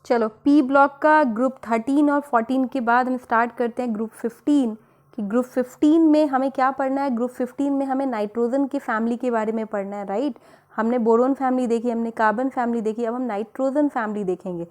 चलो P block का group 13 और 14 के बाद हम स्टार्ट करते हैं ग्रुप 15 कि ग्रुप 15 में हमें क्या पढ़ना है। ग्रुप 15 में हमें नाइट्रोजन की फैमिली के बारे में पढ़ना है, राइट। हमने बोरोन फैमिली देखी, हमने कार्बन फैमिली देखी, अब हम नाइट्रोजन फैमिली देखेंगे।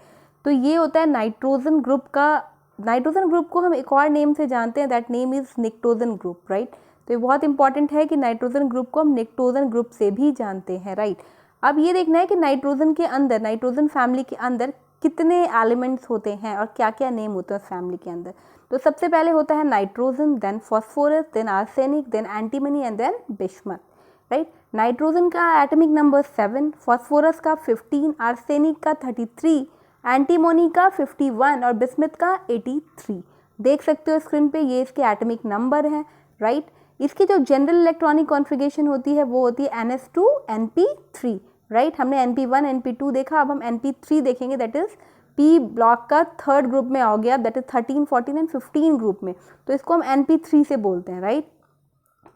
तो ये होता है नाइट्रोजन ग्रुप का। नाइट्रोजन ग्रुप को हम एक और नेम से जानते हैं, that name is pnictogen group, right. तो ये बहुत इंपॉर्टेंट है कि नाइट्रोजन ग्रुप को हम निक्टोजन ग्रुप से भी जानते हैं, राइट। अब ये देखना है कि नाइट्रोजन के अंदर, नाइट्रोजन फैमिली के अंदर कितने एलिमेंट्स होते हैं और क्या क्या नेम होता है उस फैमिली के अंदर। तो सबसे पहले होता है nitrogen, then phosphorus, then arsenic, then antimony and then bismuth, right. Nitrogen का एटॉमिक नंबर 7, फॉस्फोरस का 15, आर्सेनिक का 33, एंटीमोनी का 51 और बिस्मथ का 83। देख सकते हो स्क्रीन पे, ये इसके एटॉमिक नंबर हैं, राइट। इसकी जो जनरल इलेक्ट्रॉनिक कॉन्फ़िगरेशन होती है वो होती है NS2 NP3, राइट। हमने NP1 NP2 देखा, अब हम NP3 देखेंगे, दैट इज पी ब्लॉक का थर्ड ग्रुप में आ गया, दैट इज 13, 14 एंड 15 ग्रुप में। तो इसको हम NP3 से बोलते हैं, राइट।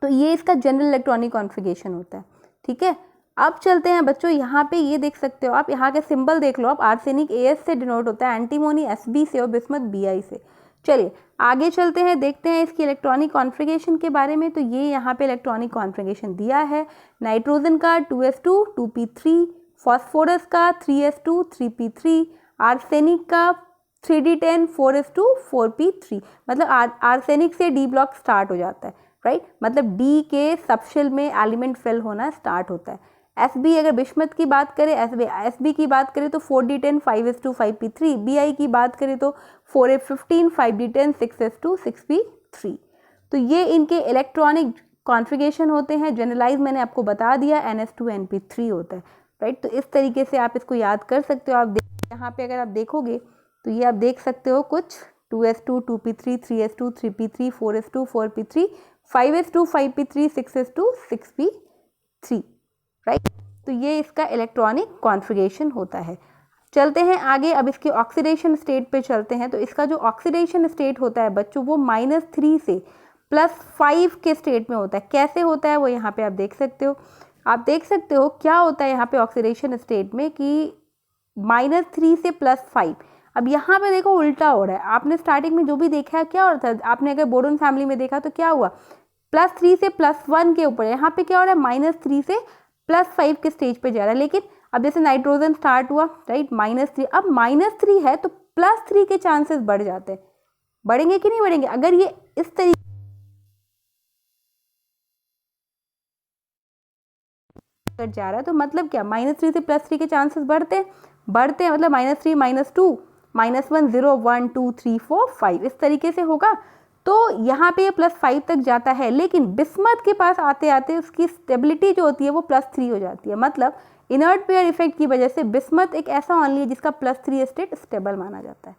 तो ये इसका जनरल इलेक्ट्रॉनिक कॉन्फ़िगरेशन होता है, ठीक है। अब चलते हैं बच्चों, यहाँ पे ये देख सकते हो आप, यहाँ के सिंबल देख लो आप, आर्सेनिक AS से डिनोट होता है, एंटीमोनी SB से और बिस्मथ BI से। चलिए आगे चलते हैं, देखते हैं इसकी इलेक्ट्रॉनिक कॉन्फ़िगरेशन के बारे में। तो ये यहाँ पे इलेक्ट्रॉनिक कॉन्फ़िगरेशन दिया है। नाइट्रोजन का 2s2 2p3, फॉस्फोरस का 3s2 3p3, आर्सेनिक का 3d10 4s2 4p3। मतलब आर्सेनिक से डी ब्लॉक स्टार्ट हो जाता है, राइट। मतलब डी के सबशेल में एलिमेंट फिल होना स्टार्ट होता है। SB अगर बिस्मथ की बात करें, SB की बात करें तो 4d10 5s2 5p3, BI की बात करें तो 4f15 5d10 6s2 6p3। तो ये इनके इलेक्ट्रॉनिक कॉन्फ़िगरेशन होते हैं। जनरलाइज मैंने आपको बता दिया NS2 NP3 होता है, राइट। तो इस तरीके से आप इसको याद कर सकते हो। आप यहाँ पे अगर आप देखोगे तो ये आप देख सकते हो कुछ 2s2 2p3 3s2 3p3 4s2 4p3 5s2 5p3 6s2 6p3, right. तो ये इसका इलेक्ट्रॉनिक कॉन्फ़िगरेशन होता है। चलते हैं आगे, अब इसके ऑक्सीडेशन स्टेट पे चलते हैं। तो इसका जो ऑक्सीडेशन स्टेट होता है बच्चों, वो -3 से +5 के स्टेट में होता है। कैसे होता है वो यहाँ पे आप देख सकते हो। आप देख सकते हो क्या होता है यहाँ पे ऑक्सीडेशन स्टेट में कि -3 से +5। अब यहाँ पे देखो उल्टा हो रहा है। आपने स्टार्टिंग में जो भी देखा है क्या हो रहा था, आपने अगर बोरोन फैमिली में देखा तो क्या हुआ, +3 से +1 के ऊपर। यहाँ पे क्या हो रहा है, -3 से +5 के स्टेज पे जा रहा है। लेकिन अब जैसे नाइट्रोजन स्टार्ट हुआ, राइट, -3, अब -3 है तो +3 के चांसेस बढ़ जाते हैं। बढ़ेंगे कि नहीं बढ़ेंगे? अगर ये इस तरीके जा रहा है तो मतलब क्या, -3 से +3 के चांसेस बढ़ते हैं, मतलब -3 -2 -1 0 1 2 3 4 5 इस तरीके से होगा। तो यहाँ पे ये +5 तक जाता है। लेकिन बिस्मथ के पास आते आते उसकी स्टेबिलिटी जो होती है वो +3 हो जाती है। मतलब इनर्ट पेयर इफेक्ट की वजह से बिस्मथ एक ऐसा ऑनली है जिसका +3 स्टेट स्टेबल माना जाता है।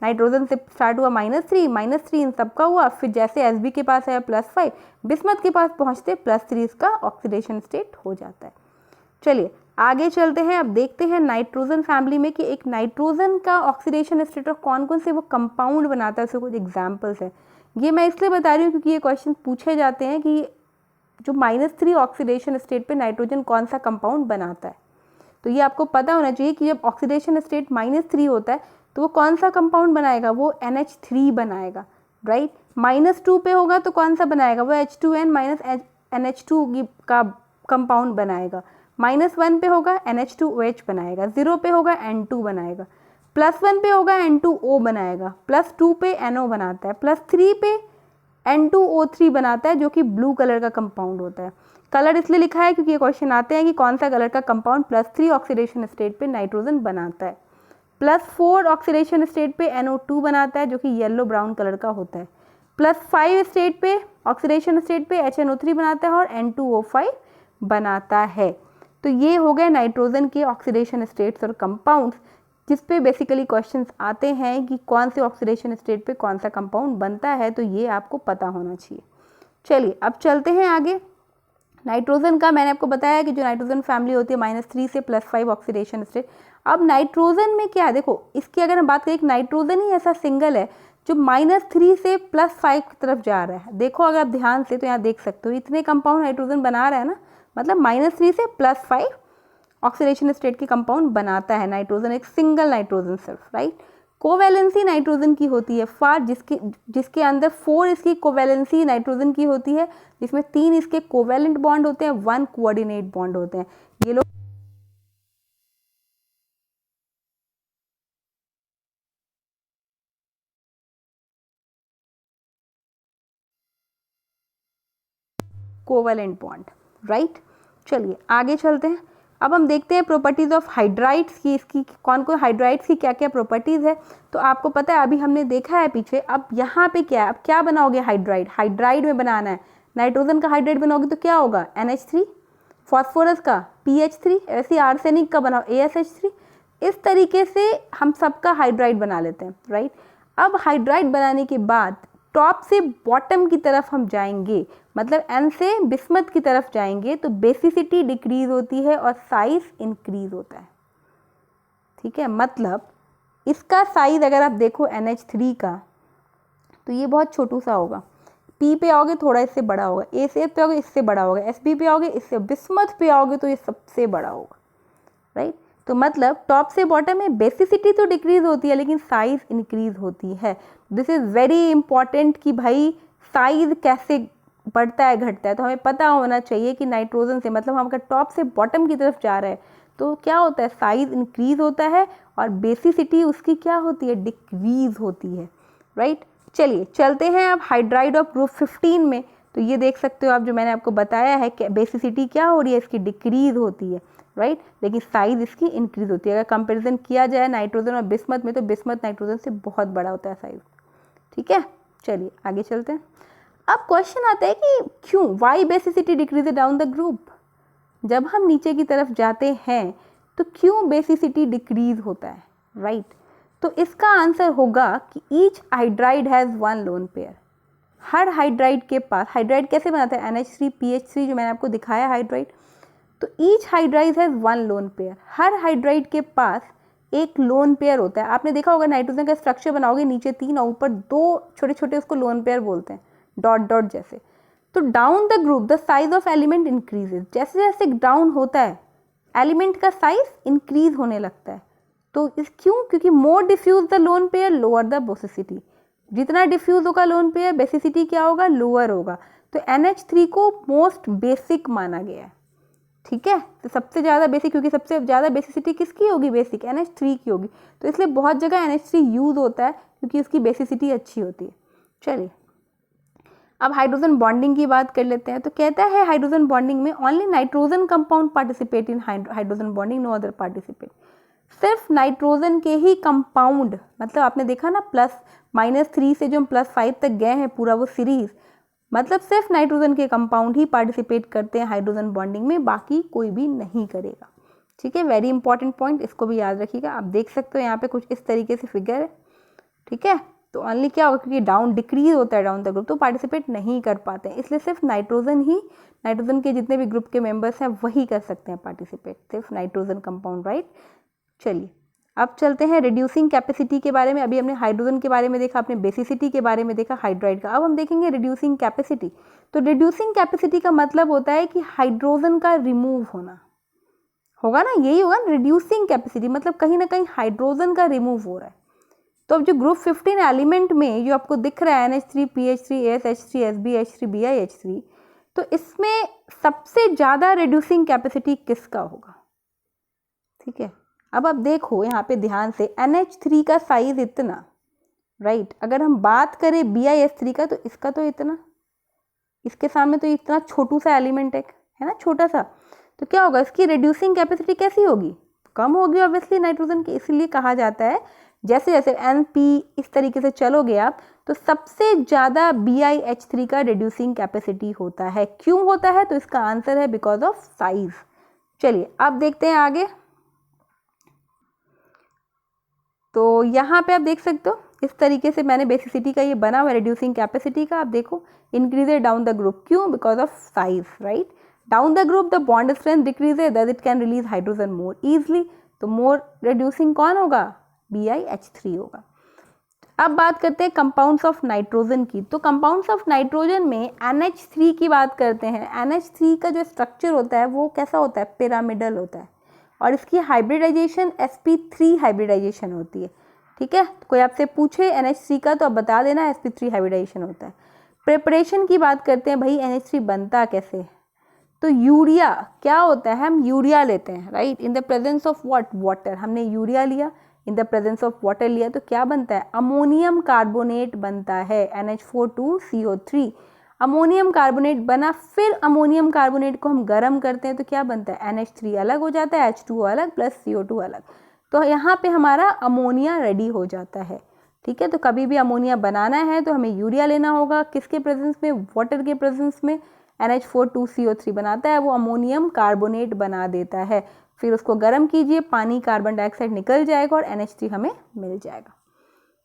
नाइट्रोजन से स्टार्ट हुआ -3 इन सबका हुआ, फिर जैसे SB के पास है +5, बिस्मथ के पास पहुँचते +3 इसका ऑक्सीडेशन स्टेट हो जाता है। चलिए आगे चलते हैं, अब देखते हैं नाइट्रोजन फैमिली में कि एक नाइट्रोजन का ऑक्सीडेशन स्टेट और कौन कौन से वो कंपाउंड बनाता है, उसके कुछ एग्जाम्पल्स हैं। ये मैं इसलिए बता रही हूँ क्योंकि ये क्वेश्चन पूछे जाते हैं कि जो -3 ऑक्सीडेशन स्टेट पे नाइट्रोजन कौन सा कंपाउंड बनाता है। तो ये आपको पता होना चाहिए कि जब ऑक्सीडेशन स्टेट -3 होता है तो वो कौन सा कंपाउंड बनाएगा, वो NH3 बनाएगा, राइट। -2 पे होगा तो कौन सा बनाएगा, वो H2N NH2 का कंपाउंड बनाएगा। -1 पे होगा NH2OH बनाएगा, 0 पे होगा N2 बनाएगा, +1 पे होगा N2O बनाएगा, +2 पे NO बनाता है, +3 पे N2O3 बनाता है जो कि ब्लू कलर का कंपाउंड होता है। कलर इसलिए लिखा है क्योंकि ये क्वेश्चन आते हैं कि कौन सा कलर का कंपाउंड +3 ऑक्सीडेशन स्टेट पे नाइट्रोजन बनाता है। +4 ऑक्सीडेशन स्टेट पे NO2 बनाता है जो कि येलो ब्राउन कलर का होता है। +5 स्टेट पे ऑक्सीडेशन स्टेट पे HNO3 बनाता है और N2O5 बनाता है। तो ये हो गए नाइट्रोजन के ऑक्सीडेशन स्टेट्स और कंपाउंड्स, जिस पे बेसिकली क्वेश्चंस आते हैं कि कौन से ऑक्सीडेशन स्टेट पे कौन सा कंपाउंड बनता है। तो ये आपको पता होना चाहिए। चलिए अब चलते हैं आगे। नाइट्रोजन का मैंने आपको बताया कि जो नाइट्रोजन फैमिली होती है -3 से +5 ऑक्सीडेशन स्टेट। अब नाइट्रोजन में क्या है, देखो इसकी अगर हम बात करें, नाइट्रोजन ही ऐसा सिंगल है जो -3 से +5 की तरफ जा रहा है। देखो अगर आप ध्यान से तो यहाँ देख सकते हो इतने कंपाउंड नाइट्रोजन बना रहा है ना, मतलब -3 से +5 ऑक्सीडेशन स्टेट के कंपाउंड बनाता है नाइट्रोजन, एक सिंगल नाइट्रोजन सिर्फ, राइट। कोवैलेंसी नाइट्रोजन की होती है फार, जिसके अंदर 4 इसकी कोवैलेंसी नाइट्रोजन की होती है, जिसमें 3 इसके कोवैलेंट बॉन्ड होते हैं, 1 कोऑर्डिनेट बॉन्ड होते हैं। ये लोग कोवैलेंट बॉन्ड, राइट। चलिए आगे चलते हैं। अब हम देखते हैं प्रॉपर्टीज ऑफ हाइड्राइड्स की, इसकी कौन कौन हाइड्राइड्स की क्या क्या प्रॉपर्टीज है। तो आपको पता है अभी हमने देखा है पीछे, अब यहाँ पे क्या है, अब क्या बनाओगे हाइड्राइड, हाइड्राइड में बनाना है, नाइट्रोजन का हाइड्राइड बनाओगे तो क्या होगा NH3, फॉस्फोरस का PH3, ऐसे आर्सेनिक का बनाओ ASH3। इस तरीके से हम सबका हाइड्राइड बना लेते हैं, राइट। अब हाइड्राइड बनाने के बाद टॉप से बॉटम की तरफ हम जाएंगे, मतलब N से बिस्मथ की तरफ जाएंगे तो बेसिसिटी डिक्रीज होती है और साइज इंक्रीज होता है, ठीक है। मतलब इसका साइज अगर आप देखो NH3 का तो ये बहुत छोटू सा होगा, P पे आओगे थोड़ा इससे बड़ा होगा, A पे आओगे इससे बड़ा होगा, SB पे आओगे इससे, बिस्मथ पे आओगे तो ये सबसे बड़ा होगा, राइट। तो मतलब टॉप से बॉटम में बेसिसिटी तो डिक्रीज होती है लेकिन साइज इंक्रीज होती है। दिस इज़ वेरी इंपॉर्टेंट कि भाई साइज कैसे बढ़ता है घटता है, तो हमें पता होना चाहिए कि नाइट्रोजन से मतलब हम अगर टॉप से बॉटम की तरफ जा रहे हैं तो क्या होता है, साइज इंक्रीज होता है और बेसिसिटी उसकी क्या होती है, डिक्रीज होती है, राइट। चलिए चलते हैं अब हाइड्राइड ऑफ ग्रुप 15 में। तो ये देख सकते हो आप, जो मैंने आपको बताया है कि बेसिसिटी क्या हो रही है, इसकी डिक्रीज होती है, राइट, लेकिन साइज इसकी इंक्रीज होती है। अगर कंपैरिजन किया जाए नाइट्रोजन और बिस्मथ में तो बिस्मथ नाइट्रोजन से बहुत बड़ा होता है साइज, ठीक है। चलिए आगे चलते हैं। अब क्वेश्चन आता है कि क्यों, why basicity decrease down the group, जब हम नीचे की तरफ जाते हैं तो क्यों बेसिसिटी डिक्रीज होता है, राइट। तो इसका आंसर होगा कि each hydride has 1 lone pair. Her hydride के पास, हाइड्राइड कैसे बनाते हैं, NH3 PH3 जो मैंने आपको दिखाया हाइड्राइड, तो each hydride has 1 lone pair. Her hydride के पास एक लोन पेयर होता है। आपने देखा होगा नाइट्रोजन का स्ट्रक्चर बनाओगे, नीचे 3 और ऊपर 2 छोटे छोटे, उसको लोन पेयर बोलते हैं, डॉट डॉट जैसे। तो down the group the size of element increases, जैसे जैसे डाउन होता है एलिमेंट का साइज इंक्रीज होने लगता है। तो इस क्यों, क्योंकि more diffuse the lone pair lower the basicity, जितना डिफ्यूज होगा लोन पेयर बेसिसिटी क्या होगा, लोअर होगा। तो NH3 को मोस्ट बेसिक माना गया है, ठीक है। तो सबसे ज़्यादा बेसिक, क्योंकि सबसे ज़्यादा बेसिसिटी किसकी होगी, बेसिक NH3 की होगी, तो इसलिए बहुत जगह NH3 यूज होता है क्योंकि उसकी बेसिसिटी अच्छी होती है। चलिए अब हाइड्रोजन बॉन्डिंग की बात कर लेते हैं। तो कहता है हाइड्रोजन बॉन्डिंग में only nitrogen compound participate in hydrogen bonding, no other participate. सिर्फ नाइट्रोजन के ही कंपाउंड, मतलब आपने देखा ना +-3 से जो हम +5 तक गए हैं पूरा वो सीरीज, मतलब सिर्फ नाइट्रोजन के कंपाउंड ही पार्टिसिपेट करते हैं हाइड्रोजन बॉन्डिंग में, बाकी कोई भी नहीं करेगा, ठीक है। वेरी इंपॉर्टेंट पॉइंट, इसको भी याद रखिएगा। आप देख सकते हो यहाँ पे कुछ इस तरीके से फिगर है, ठीक है। तो ओनली क्या होगा, क्योंकि डाउन डिक्रीज होता है डाउन द ग्रुप, तो पार्टिसिपेट नहीं कर पाते हैं, इसलिए सिर्फ नाइट्रोजन ही, नाइट्रोजन के जितने भी ग्रुप के मेंबर्स हैं वही कर सकते हैं पार्टिसिपेट, सिर्फ नाइट्रोजन कंपाउंड, राइट। चलिए अब चलते हैं रिड्यूसिंग कैपेसिटी के बारे में। अभी हमने हाइड्रोजन के बारे में देखा, आपने बेसिसिटी के बारे में देखा हाइड्राइड का, अब हम देखेंगे रिड्यूसिंग कैपेसिटी। तो रिड्यूसिंग कैपेसिटी का मतलब होता है कि हाइड्रोजन का रिमूव होना, होगा ना, यही होगा रिड्यूसिंग कैपेसिटी, मतलब कहीं ना कहीं हाइड्रोजन का रिमूव हो रहा है। तो अब जो ग्रुप 15 एलिमेंट में जो आपको दिख रहा है NH3 PH3 ASH3 SbH3 BiH3, तो इसमें सबसे ज़्यादा रिड्यूसिंग कैपेसिटी किसका होगा, ठीक है। अब आप देखो यहाँ पे ध्यान से, NH3 का साइज इतना, राइट। अगर हम बात करें BiH3 का तो इसका तो इतना, इसके सामने तो इतना छोटू सा एलिमेंट है ना, छोटा सा, तो क्या होगा, इसकी रिड्यूसिंग कैपेसिटी कैसी होगी, कम होगी ऑब्वियसली नाइट्रोजन की। इसलिए कहा जाता है जैसे जैसे NP इस तरीके से चलोगे आप, तो सबसे ज़्यादा BiH3 का रिड्यूसिंग कैपेसिटी होता है। क्यों होता है, तो इसका आंसर है बिकॉज ऑफ साइज। चलिए अब देखते हैं आगे। तो यहाँ पे आप देख सकते हो इस तरीके से मैंने बेसिसिटी का ये बना हुआ रिड्यूसिंग कैपेसिटी का, आप देखो इंक्रीजेज डाउन द ग्रुप, क्यों, because of size, right. Down the group the bond strength decreases that it can release hydrogen more easily, तो मोर रिड्यूसिंग कौन होगा, BiH3 होगा। अब बात करते हैं कंपाउंड्स ऑफ नाइट्रोजन की। तो कंपाउंड्स ऑफ नाइट्रोजन में NH3 की बात करते हैं। NH3 का जो स्ट्रक्चर होता है वो कैसा होता है, पिरामिडल होता है, और इसकी हाइब्रिडाइजेशन sp3 हाइब्रिडाइजेशन होती है। ठीक है, कोई आपसे पूछे NH3 का तो आप बता देना sp3 हाइब्रिडाइजेशन होता है। प्रिपरेशन की बात करते हैं, भाई NH3 बनता कैसे, तो यूरिया क्या होता है, हम यूरिया लेते हैं, right, in the presence of what, water. हमने यूरिया लिया, in the presence of water लिया, तो क्या बनता है, अमोनियम कार्बोनेट बनता है, NH4 2CO3। अमोनियम कार्बोनेट बना, फिर अमोनियम कार्बोनेट को हम गर्म करते हैं तो क्या बनता है, NH3 अलग हो जाता है, H2O अलग प्लस CO2 अलग, तो यहाँ पे हमारा अमोनिया रेडी हो जाता है। ठीक है, तो कभी भी अमोनिया बनाना है तो हमें यूरिया लेना होगा, किसके प्रेजेंस में, वाटर के प्रेजेंस में। NH4 2CO3 बनाता है, वो अमोनियम कार्बोनेट बना देता है, फिर उसको गर्म कीजिए, पानी कार्बन डाइऑक्साइड निकल जाएगा और NH3 हमें मिल जाएगा।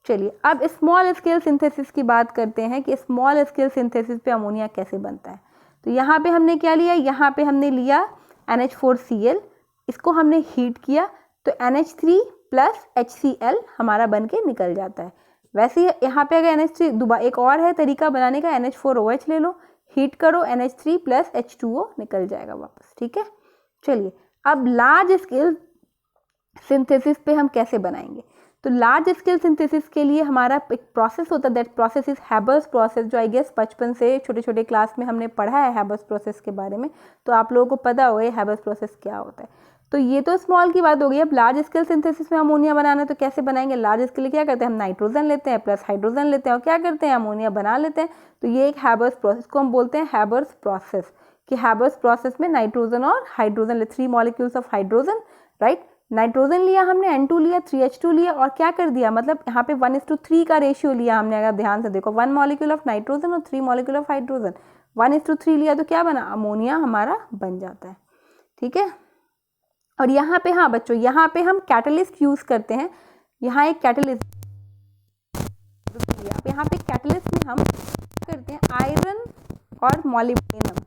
चलिए अब स्मॉल स्केल सिंथेसिस की बात करते हैं कि स्मॉल स्केल सिंथेसिस पे अमोनिया कैसे बनता है। तो यहाँ पे हमने क्या लिया, यहाँ पे हमने लिया NH4Cl, इसको हमने हीट किया तो NH3 प्लस HCl हमारा बन के निकल जाता है। वैसे ही यहाँ पे अगर NH3 दोबारा एक और है तरीका बनाने का, NH4OH ले लो, हीट करो, NH3 प्लस H2O निकल जाएगा वापस। ठीक है, चलिए अब लार्ज स्केल सिंथेसिस पे हम कैसे बनाएंगे। तो लार्ज स्केल सिंथेसिस के लिए हमारा एक प्रोसेस होता है, that process is Haber's process, जो आई गेस बचपन से छोटे छोटे क्लास में हमने पढ़ा है हैबर्स प्रोसेस के बारे में, तो आप लोगों को पता होगा हैबर्स प्रोसेस क्या होता है। तो ये तो स्मॉल की बात हो गई। अब लार्ज स्केल सिंथेसिस में अमोनिया बनाना है तो कैसे बनाएंगे। लार्ज स्केल लिए क्या करते हैं, हम नाइट्रोजन लेते हैं प्लस हाइड्रोजन लेते हैं और क्या करते हैं, अमोनिया बना लेते हैं। तो ये एक हैबर्स प्रोसेस को हम बोलते हैं हैबर्स प्रोसेस, कि हैबर्स प्रोसेस में नाइट्रोजन और hydrogen, 3 molecules of hydrogen, right, nitrogen लिया हमने, N2 लिया, 3H2 लिया और क्या कर दिया, मतलब यहाँ पे 1:3 का रेशियो लिया हमने। अगर ध्यान से देखो 1 मॉलिक्यूल ऑफ नाइट्रोजन और 3 मॉलिक्यूल ऑफ हाइड्रोजन, 1:3 लिया तो क्या बना, अमोनिया हमारा बन जाता है। ठीक है, और यहाँ पे, हाँ बच्चों, यहाँ पे हम कैटलिस्ट यूज करते हैं। यहाँ एक कैटलिस्ट, यहाँ पे कैटलिस्ट में हम करते हैं आयरन और मॉलिब्डेनम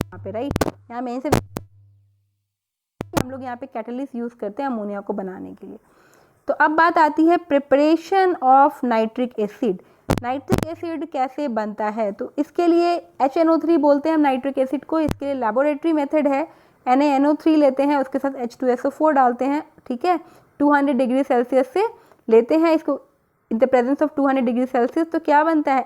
यहाँ पे, राइट, यहाँ मेन से हम लोग यहाँ पे कैटलिस्ट यूज करते हैं अमोनिया को बनाने के लिए। तो अब बात आती है preparation of nitric acid. Nitric acid कैसे बनता है, तो इसके लिए HNO3 बोलते हैं हम नाइट्रिक एसिड को। इसके लिए लैबोरेटरी मेथड है, NaNO3 लेते हैं, उसके साथ H2SO4 डालते हैं। ठीक है, 200 डिग्री सेल्सियस से लेते हैं इसको, in the presence of 200 degree Celsius, तो क्या बनता है,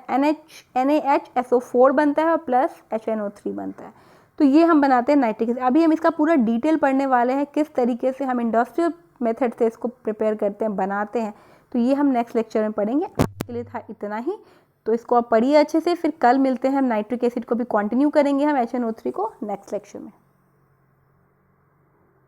NaHSO4 बनता है और प्लस HNO3 बनता है। तो ये हम बनाते हैं नाइट्रिक एसिड। अभी हम इसका पूरा डिटेल पढ़ने वाले हैं, किस तरीके से हम इंडस्ट्रियल मेथड से इसको प्रिपेयर करते हैं, बनाते हैं, तो ये हम नेक्स्ट लेक्चर में पढ़ेंगे। आज के लिए था इतना ही, तो इसको आप पढ़िए अच्छे से, फिर कल मिलते हैं हम नाइट्रिक एसिड को भी कंटिन्यू करेंगे हम HNO3 को नेक्स्ट लेक्चर में।